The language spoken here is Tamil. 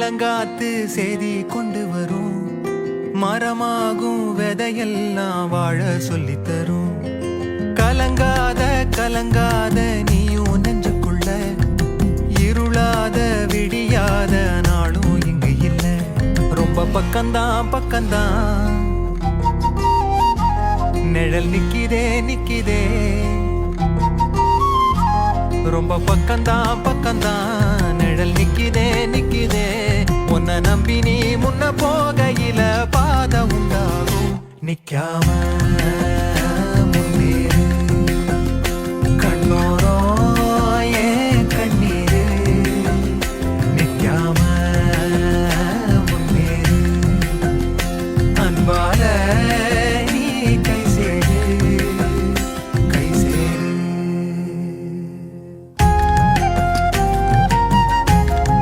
இளங்காத்து செய்தி கொண்டு வரும், மரமாகும் விதையெல்லாம் வாழ சொல்லித் தரும். கலங்காத கலங்காத நீயும் நெஞ்சுக்குள்ள, இருளாத விடியாத நாளும் இங்கு இல்ல. ரொம்ப பக்கம்தான் பக்கம்தான் நிழல் நிக்கிதே நிக்கிதே. ரொம்ப பக்கம்தான் பக்கம்தான் நிழல் நிக்கிதே நிக்கிதே. உன்னை நம்பி நீ முன்ன போகையில பாதை உண்டாகும். நிக்காம